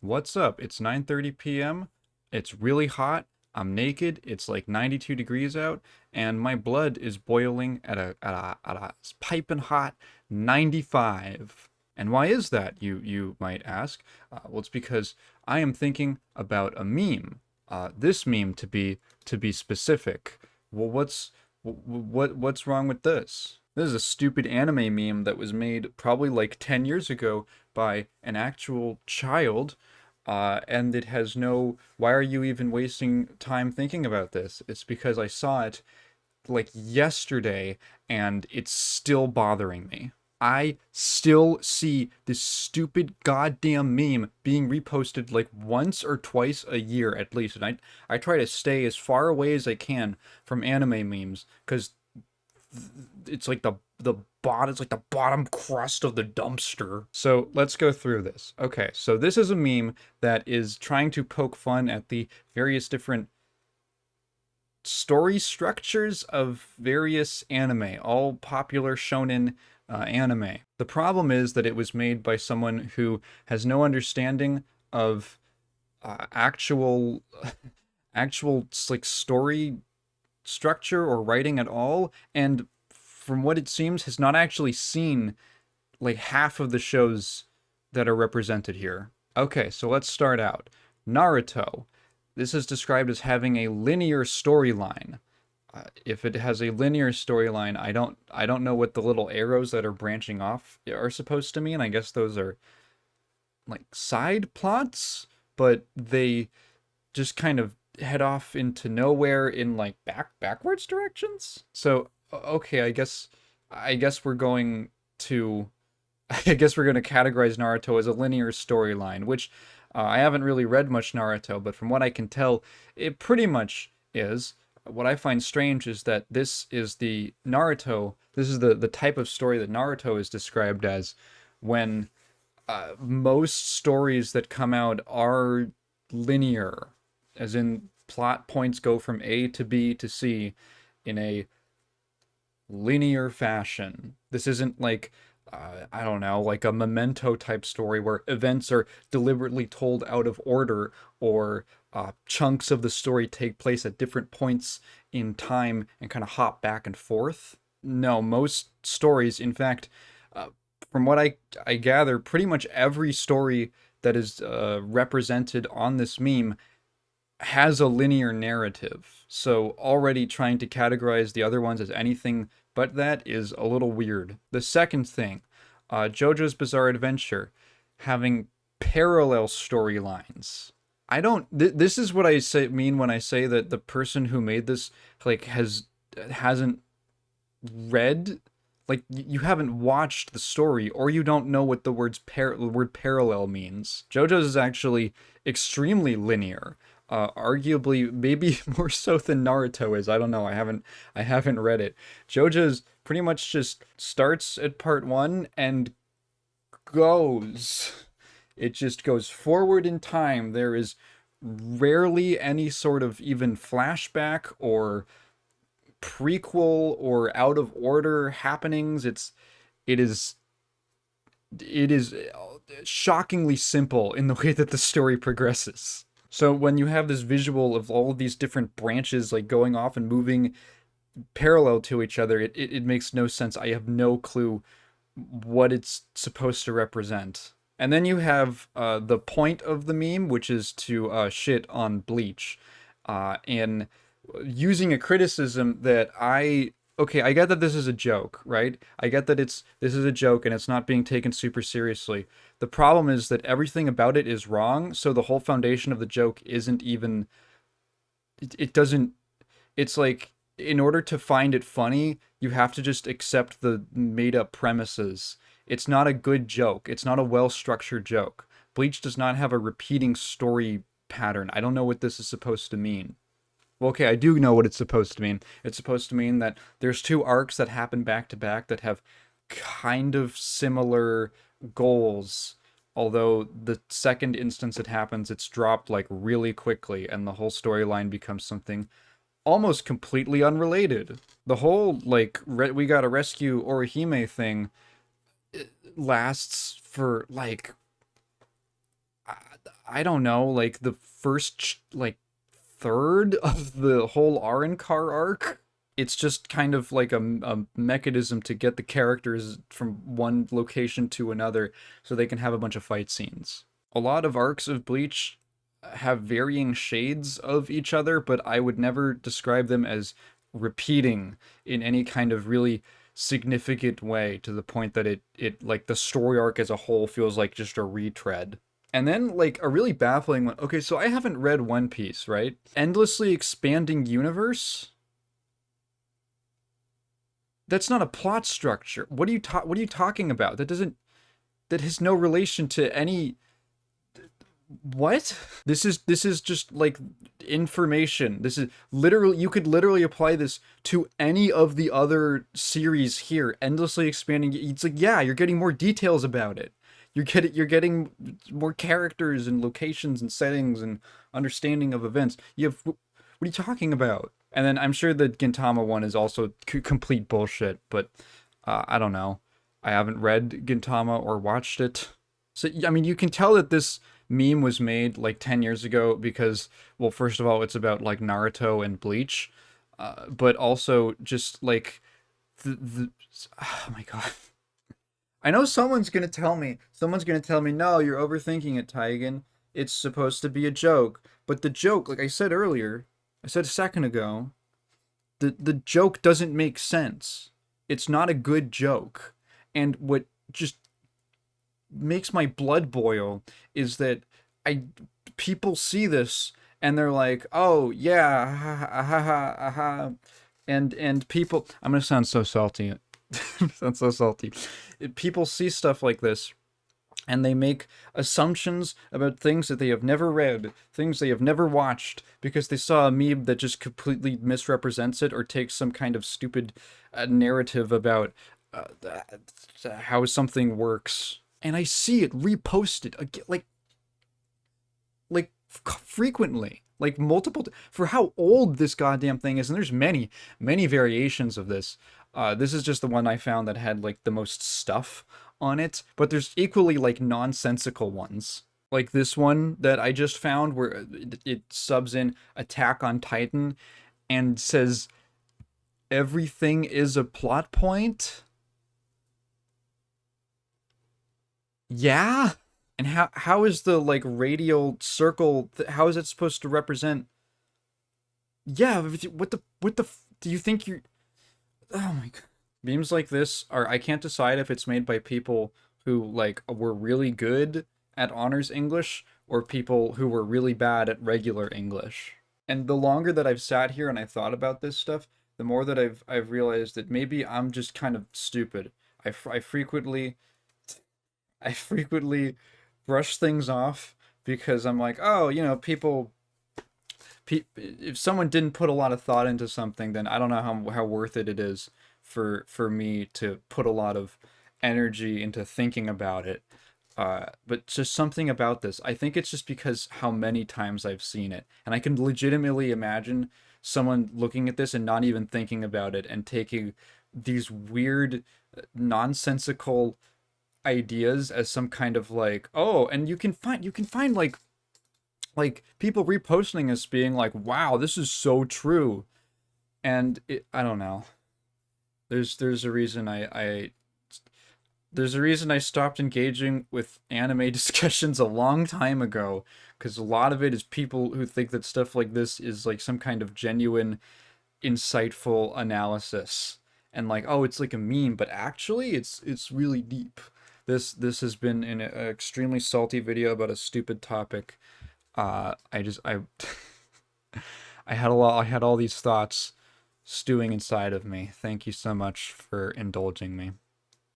What's up? It's 9:30 p.m. It's really hot. I'm naked. It's like 92 degrees out, and my blood is boiling at a piping hot 95. And why is that? You might ask. Well, it's because I am thinking about a meme. This meme to be specific. Well, what's wrong with this? This is a stupid anime meme that was made probably like 10 years ago by an actual child, and it has no. Why are you even wasting time thinking about this? It's because I saw it like yesterday and it's still bothering me. I still see this stupid goddamn meme being reposted like once or twice a year at least. And I try to stay as far away as I can from anime memes because it's like it's like the bottom crust of the dumpster. So let's go through this. Okay, so this is a meme that is trying to poke fun at the various different story structures of various anime, all popular shonen anime. The problem is that it was made by someone who has no understanding of actual actual like story structure or writing at all, and from what it seems has not actually seen like half of the shows that are represented here. Okay, so let's start out. Naruto. This is described as having a linear storyline. If it has a linear storyline, I don't know what the little arrows that are branching off are supposed to mean. I guess those are like side plots, but they just kind of head off into nowhere in like backwards directions. So okay, I guess we're going to I guess we're going to categorize Naruto as a linear storyline, which I haven't really read much Naruto, but from what I can tell, it pretty much is. What I find strange is that this is the type of story that Naruto is described as when most stories that come out are linear, as in plot points go from A to B to C in a linear fashion. This isn't like, I don't know, like a Memento type story where events are deliberately told out of order, or chunks of the story take place at different points in time and kind of hop back and forth. No, most stories, in fact, uh, from what I gather, pretty much every story that is represented on this meme has a linear narrative. So already trying to categorize the other ones as anything but that is a little weird. The second thing, JoJo's Bizarre Adventure having parallel storylines. I don't. This is what mean when I say that the person who made this like hasn't read, like you haven't watched the story, or you don't know what the word parallel means. JoJo's is actually extremely linear. Arguably maybe more so than Naruto is. I don't know. I haven't read it. JoJo's pretty much just starts at part 1 and goes. It just goes forward in time. There is rarely any sort of even flashback or prequel or out of order happenings. It is it is shockingly simple in the way that the story progresses. So when you have this visual of all of these different branches like going off and moving parallel to each other, it makes no sense. I have no clue what it's supposed to represent. And then you have the point of the meme, which is to shit on Bleach, and using a criticism that okay, I get that this is a joke, right? I get that this is a joke and it's not being taken super seriously. The problem is that everything about it is wrong, so the whole foundation of the joke isn't even it doesn't it's like in order to find it funny, you have to just accept the made up premises. It's not a good joke. It's not a well-structured joke. Bleach does not have a repeating story pattern. I don't know what this is supposed to mean. Well, okay, I do know what it's supposed to mean. It's supposed to mean that there's two arcs that happen back to back that have kind of similar goals. Although the second instance it happens, it's dropped like really quickly, and the whole storyline becomes something almost completely unrelated. The whole like we gotta rescue Orihime thing lasts for like I don't know, like the first like third of the whole Arrancar arc. It's just kind of like a mechanism to get the characters from one location to another so they can have a bunch of fight scenes. A lot of arcs of Bleach have varying shades of each other, but I would never describe them as repeating in any kind of really significant way to the point that it like the story arc as a whole feels like just a retread. And then like a really baffling one. Okay, so I haven't read One Piece, right? Endlessly expanding universe? That's not a plot structure. What are you talking about? That has no relation to any what? This is just like information. This is literally you could literally apply this to any of the other series here. Endlessly expanding. It's like yeah, you're getting more details about it. You're getting more characters and locations and settings and understanding of events. You have what are you talking about? And then I'm sure the Gintama one is also complete bullshit, but I don't know. I haven't read Gintama or watched it. So, I mean, you can tell that this meme was made like 10 years ago because, well, first of all, it's about like Naruto and Bleach, but also just like the oh my God. I know someone's gonna tell me, no, you're overthinking it, Taigen. It's supposed to be a joke. But the joke, like I said earlier, I said a second ago, the joke doesn't make sense. It's not a good joke. And what just makes my blood boil is that I people see this and they're like, "Oh yeah, ha ha ha ha ha," and people, I'm gonna sound so salty. Sound so salty. People see stuff like this and they make assumptions about things that they have never read, things they have never watched, because they saw a meme that just completely misrepresents it or takes some kind of stupid narrative about how something works. And I see it reposted again, like frequently, like multiple for how old this goddamn thing is. And there's many variations of this. This is just the one I found that had like the most stuff on it, but there's equally like nonsensical ones. Like this one that I just found where it subs in Attack on Titan and says everything is a plot point. Yeah. And how is the like radial circle how is it supposed to represent yeah, what the do you think you're oh my God. Memes like this are I can't decide if it's made by people who like were really good at honors English or people who were really bad at regular English. And the longer that I've sat here and I thought about this stuff, the more that I've realized that maybe I'm just kind of stupid. I frequently I frequently brush things off because I'm like, oh, you know, if someone didn't put a lot of thought into something, then I don't know how worth it is for me to put a lot of energy into thinking about it. But just something about this, I think it's just because how many times I've seen it, and I can legitimately imagine someone looking at this and not even thinking about it and taking these weird, nonsensical ideas as some kind of like, oh, and you can find like people reposting this being like, wow, this is so true. And I don't know. There's a reason I there's a reason I stopped engaging with anime discussions a long time ago because a lot of it is people who think that stuff like this is like some kind of genuine insightful analysis and like oh it's like a meme but actually it's really deep. This has been an extremely salty video about a stupid topic. I I had all these thoughts stewing inside of me. Thank you so much for indulging me.